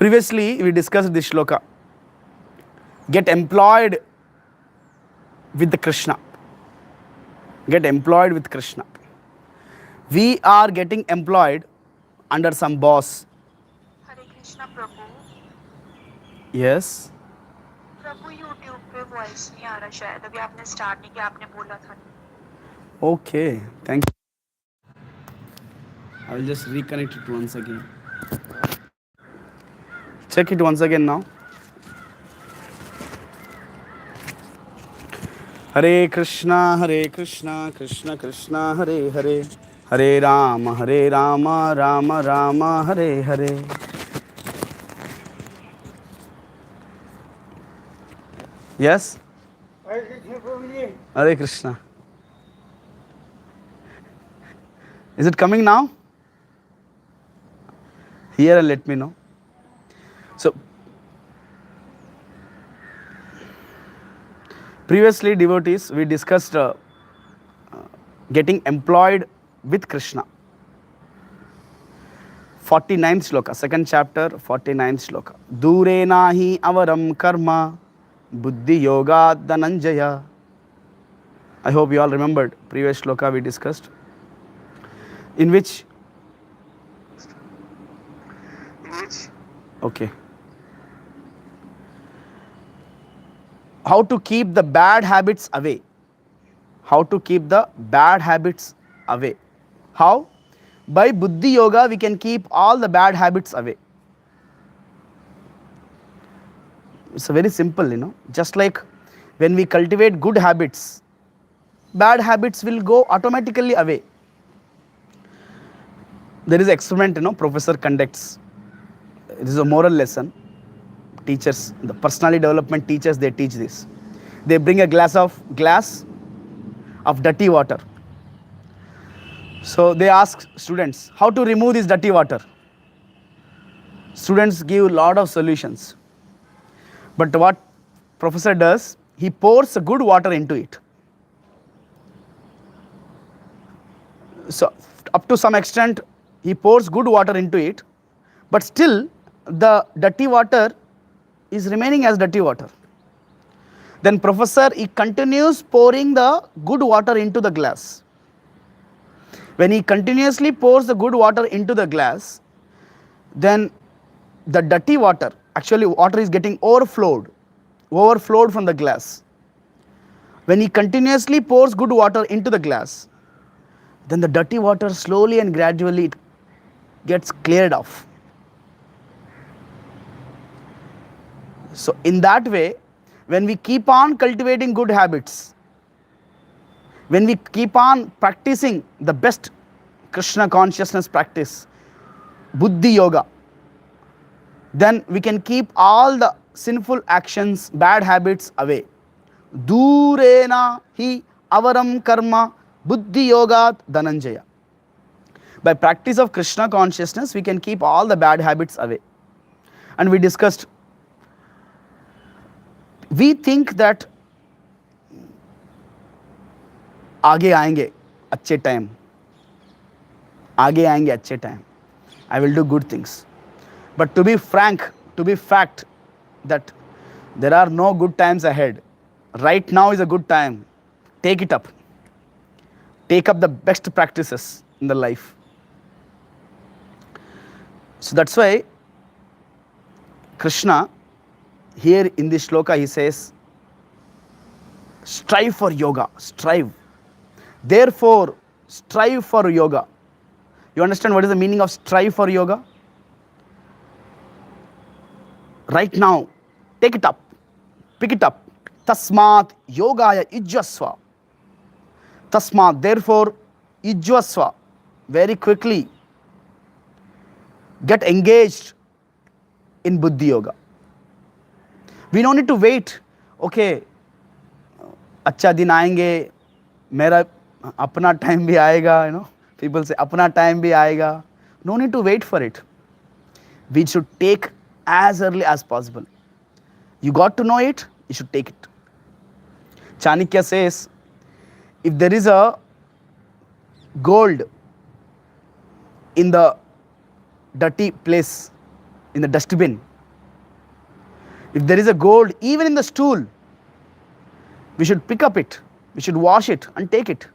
Previously, we discussed this shloka. Get employed with the Krishna. Get employed with Krishna. We are getting employed under some boss. Hare Krishna Prabhu Yes. Prabhu YouTube पे voice नहीं आ रहा शायद अभी आपने start नहीं किया आपने बोला था Okay. Thank you. I will just reconnect it once again. Check it once again now. Hare Krishna, Krishna Krishna, Hare Hare. Hare Rama, Rama Rama, Hare Hare. Yes? Hare Krishna. Is it coming now? Here and let me know. So, previously, devotees, we discussed getting employed with Krishna. 49th shloka, second chapter, 49th shloka. Dure nahi avaram karma buddhi yoga dhananjaya. I hope you all remembered previous shloka we discussed. In which? Okay. How to keep the bad habits away. How to keep the bad habits away. How? By Buddhi Yoga, we can keep all the bad habits away. It's a very simple, just like when we cultivate good habits, bad habits will go automatically away. There is an experiment, professor conducts. This is a moral lesson. Teachers, the personality development teachers, they teach this. They bring a glass of dirty water. So they ask students how to remove this dirty water. Students give a lot of solutions. But what professor does, he pours good water into it. So up to some extent, he pours good water into it, but still the dirty water is remaining as dirty water. Then professor, he continues pouring the good water into the glass. When he continuously pours the good water into the glass, then the dirty water, actually water is getting overflowed from the glass. When he continuously pours good water into the glass, then the dirty water slowly and gradually it gets cleared off. So in that way, when we keep on cultivating good habits, when we keep on practicing the best Krishna consciousness practice, Buddhi Yoga, then we can keep all the sinful actions, bad habits away. Durena hi avaram karma Buddhi Yoga dhananjaya. By practice of Krishna consciousness, we can keep all the bad habits away. And we discussed, we think that आगे आएंगे अच्छे time, आगे आएंगे अच्छे time, I will do good things. But to be frank, to be fact, that there are no good times ahead. Right now is a good time. Take it up. Take up the best practices in the life. So that's why Krishna, here in this shloka, he says, strive for yoga, strive. Therefore, strive for yoga. You understand what is the meaning of strive for yoga? Right now, take it up, pick it up. Tasmat yogaya ijjasva. Tasmat, therefore, ijjasva. Very quickly, get engaged in Buddhi Yoga. We don't need to wait. Okay, अच्छा दिन आएंगे, मेरा अपना time भी आएगा, People say, अपना time भी आएगा. No need to wait for it. We should take as early as possible. You got to know it, you should take it. Chanakya says, if there is a gold in the dirty place, in the dustbin, If there is a gold, even in the stool, we should pick up it, we should wash it and take it.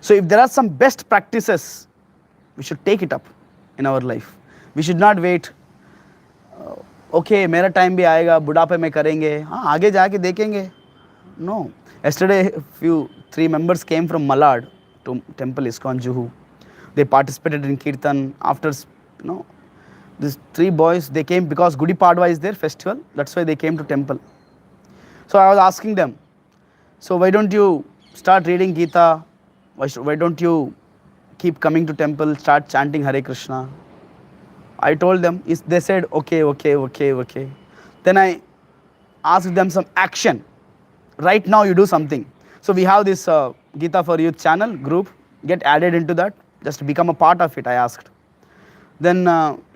So if there are some best practices, we should take it up in our life. We should not wait. Okay, मेरा time भी आएगा, बुढ़ापे में करेंगे, हाँ आगे जाके देखेंगे. No. Yesterday, few 3 members came from Malad to temple iskcon Juhu. They participated in kirtan. After, these 3 boys, they came because Gudi Padwa is their festival. That's why they came to temple. So I was asking them, so why don't you start reading Gita? Why don't you keep coming to temple, start chanting Hare Krishna? I told them, they said, okay. Then I asked them some action. Right now you do something. So we have this Gita for Youth channel group. Get added into that. Just become a part of it, I asked. Then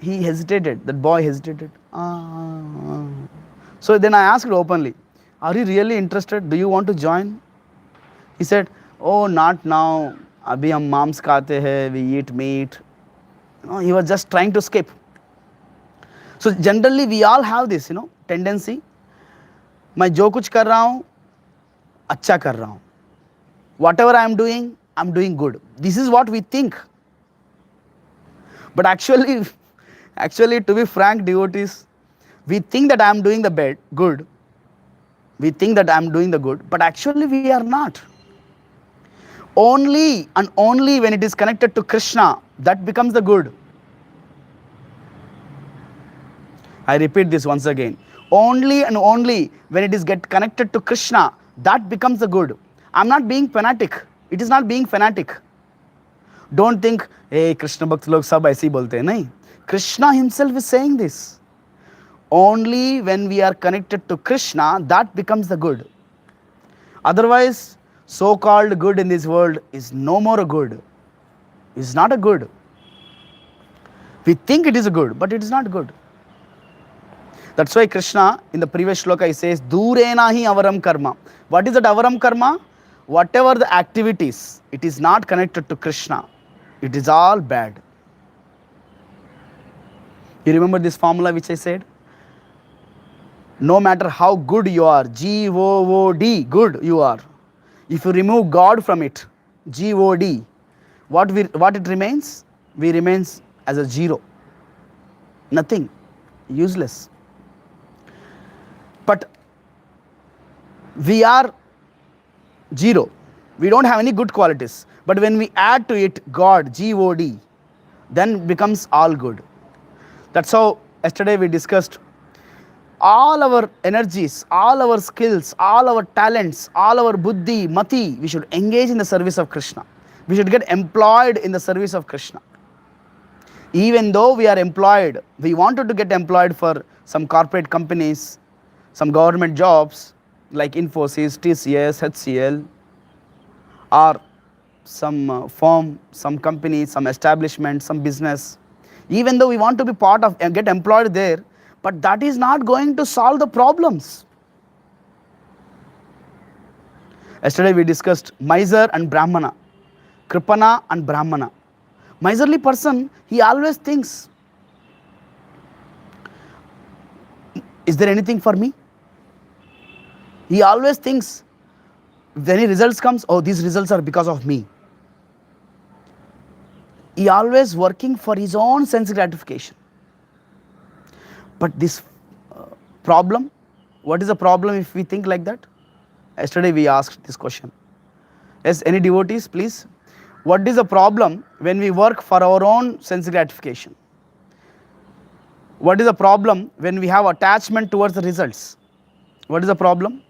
he hesitated. That boy hesitated. So then I asked openly, are you really interested? Do you want to join? He said, oh, not now. Abhi hum mams khate hai, we eat meat. He was just trying to skip. So generally we all have this, tendency. मैं जो कुछ कर रहा हूँ अच्छा कर रहा हूँ. Whatever I am doing good. This is what we think. But actually, to be frank, devotees, we think that I am doing the good. We think that I am doing the good, but actually we are not. Only and only when it is connected to Krishna, that becomes the good. I repeat this once again. Only and only when it is connected to Krishna, that becomes the good. I'm not being fanatic. It is not being fanatic. Don't think, hey, Krishna Bhakt log sab aise hi bolte hain. Nahi. Krishna himself is saying this. Only when we are connected to Krishna, that becomes the good. Otherwise, so-called good in this world is no more a good. It's not a good. We think it is a good, but it is not good. That's why Krishna, in the previous shloka, he says, Durena hi avaram karma. What is that avaram karma? Whatever the activities, it is not connected to Krishna. It is all bad. You remember this formula which I said? No matter how good you are, G-O-O-D, good you are. If you remove God from it, G-O-D, what it remains? We remains as a zero. Nothing. Useless. But we are zero. We don't have any good qualities. But when we add to it God, G-O-D, then becomes all good. That's how yesterday we discussed all our energies, all our skills, all our talents, all our buddhi, mati, we should engage in the service of Krishna. We should get employed in the service of Krishna. Even though we are employed, we wanted to get employed for some corporate companies, some government jobs like Infosys, TCS, HCL, or some firm, some company, some establishment, some business. Even though we want to be part of and get employed there, but that is not going to solve the problems. Yesterday we discussed miser and Brahmana, Kripana and Brahmana. Miserly person, he always thinks, is there anything for me? He always thinks, if any results comes, oh, these results are because of me. He always working for his own sense gratification. But this problem, what is the problem if we think like that? Yesterday we asked this question. Yes, any devotees, please? What is the problem when we work for our own sense gratification? What is the problem when we have attachment towards the results? What is the problem?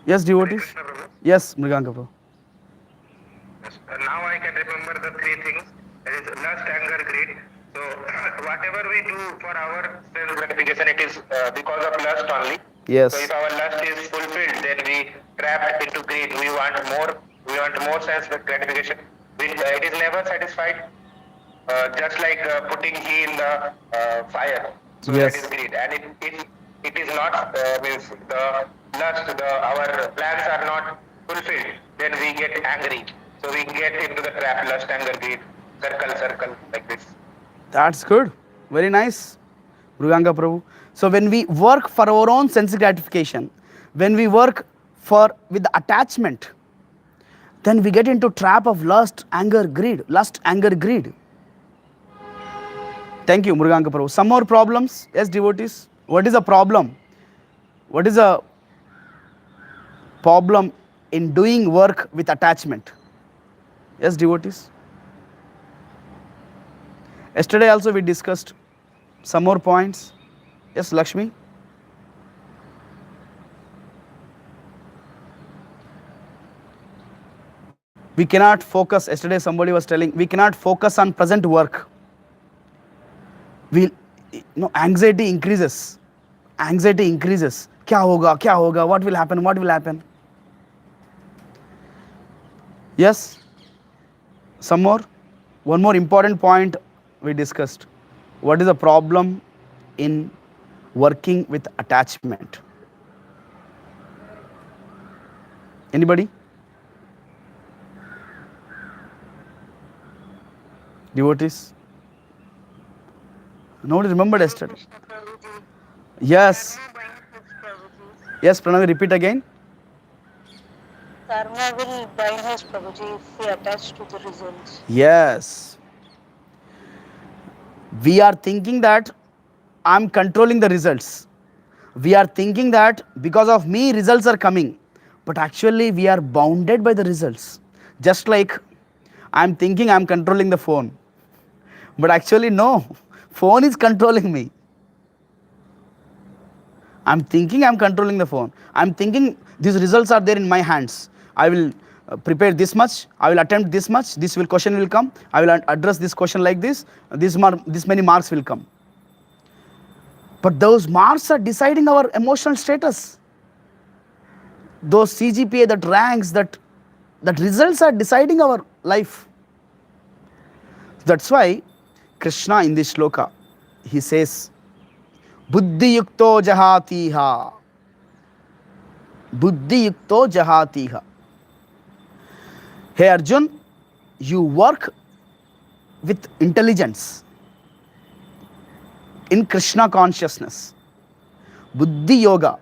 Yes, devotees? Krishna Prabhu. Yes, Mriganka Prabhu. Yes. Now I can remember the three things. That is lust, anger, greed. So whatever we do for our self gratification, it is because of lust only. Yes. So if our lust is fulfilled, then we trapped into greed. We want more. We want more self gratification. It is never satisfied. Just like putting ghee in the fire. So Yes. that is greed, and it is not means the lust. Our plans are not fulfilled. Then we get angry. So we get into the trap, lust, anger, greed, circle, like this. That's good. Very nice, Mruganga Prabhu. So when we work for our own sense gratification, when we work for with attachment, then we get into trap of lust, anger, greed. Lust, anger, greed. Thank you, Mruganga Prabhu. Some more problems? Yes, devotees. What is a problem? What is a problem in doing work with attachment? Yes, devotees. Yesterday also we discussed some more points. Yes, Lakshmi. We cannot focus. Yesterday somebody was telling we cannot focus on present work. We, anxiety increases. Anxiety increases. Kya hoga? Kya hoga? What will happen? What will happen? Yes. Some more. One more important point we discussed. What is the problem in working with attachment? Anybody? Devotees? Nobody remembered yesterday. Krishna Prabhuji. Yes. Karma binds us, Prabhuji. Yes, Pranav, repeat again. Karma will bind us, Prabhuji, if we attach to the results. Yes. We are thinking that I'm controlling the results. We are thinking that because of me, results are coming. But actually, we are bounded by the results. Just like I'm thinking I'm controlling the phone. But actually, no, phone is controlling me. I'm thinking I'm controlling the phone. I'm thinking these results are there in my hands. I will prepare this much. I will attempt this much. Question will come. I will address this question like this. This many marks will come. But those marks are deciding our emotional status. Those CGPA, that ranks, that results are deciding our life. That's why Krishna in this shloka, he says, Buddhi yukto jahatiha. Buddhi yukto jahatiha. Hey Arjun, you work with intelligence in Krishna consciousness. Buddhi yoga.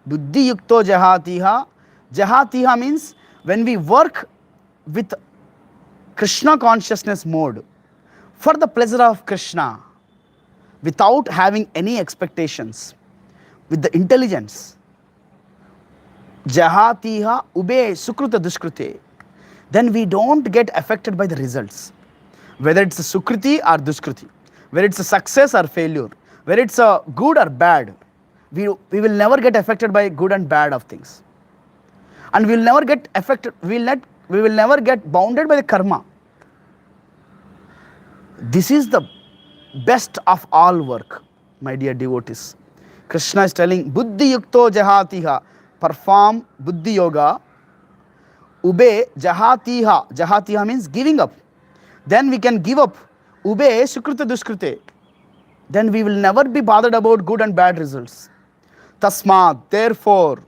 Buddhi yukto jahatiha. Jahatiha means when we work with Krishna consciousness mode for the pleasure of Krishna without having any expectations, with the intelligence. Jahatiha ube sukruta duskrute. Then we don't get affected by the results. Whether it's a sukruti or duskriti, whether it's a success or failure, whether it's a good or bad, we will never get affected by good and bad of things. And we will never get affected, we will never get bounded by the karma. This is the best of all work, my dear devotees. Krishna is telling, Buddhi yukto jahatiha, perform Buddhi yoga. Ube jahatiha. Jahatiha means giving up. Then we can give up. Ube sukruta duskrute. Then we will never be bothered about good and bad results. Tasmat, therefore,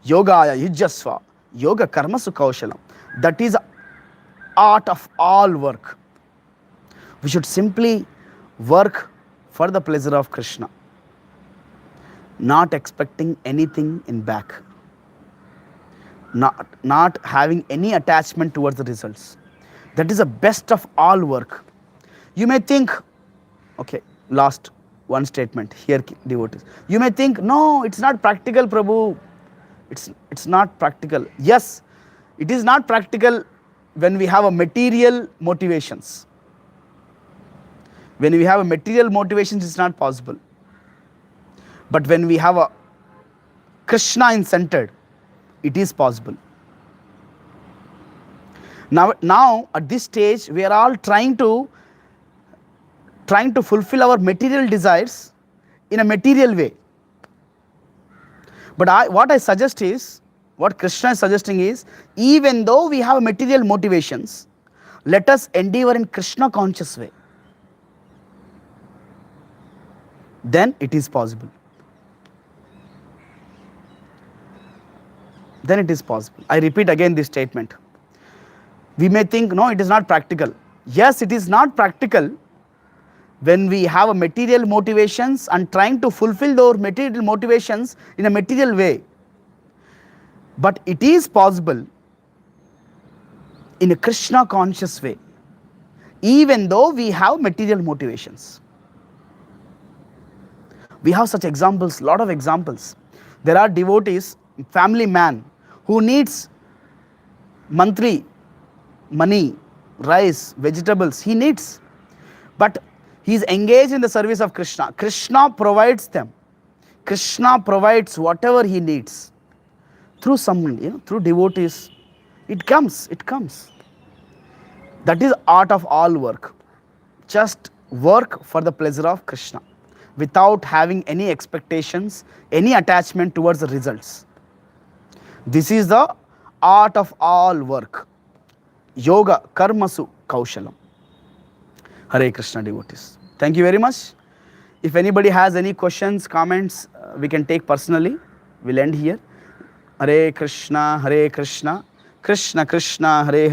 yogaya yujjasva, yoga karma sukhaushalam. That is art of all work. We should simply work for the pleasure of Krishna, not expecting anything in back, not having any attachment towards the results. That is the best of all work. You may think, okay, last one statement here, devotees. You may think, no, it's not practical, Prabhu. It's not practical. Yes, it is not practical when we have a material motivations. When we have a material motivations, it's not possible. But when we have a Krishna in centered, it is possible. Now at this stage, we are all trying to fulfill our material desires in a material way. But what I suggest is, what Krishna is suggesting is, even though we have material motivations, let us endeavor in Krishna conscious way. Then it is possible. then it is possible. I repeat again this statement. We may think, no, it is not practical. Yes, it is not practical when we have a material motivations and trying to fulfill those material motivations in a material way. But it is possible in a Krishna conscious way, even though we have material motivations. We have such examples, lot of examples. There are devotees, family man, who needs monthly money, rice, vegetables, he needs. But he is engaged in the service of Krishna. Krishna provides them. Krishna provides whatever he needs. Through someone, through devotees, it comes. That is art of all work. Just work for the pleasure of Krishna without having any expectations, any attachment towards the results. This is the art of all work. Yoga karmasu kaushalam. Hare Krishna devotees. Thank you very much. If anybody has any questions, comments, we can take personally. We'll end here. Hare Krishna, Krishna Krishna, Hare Hare.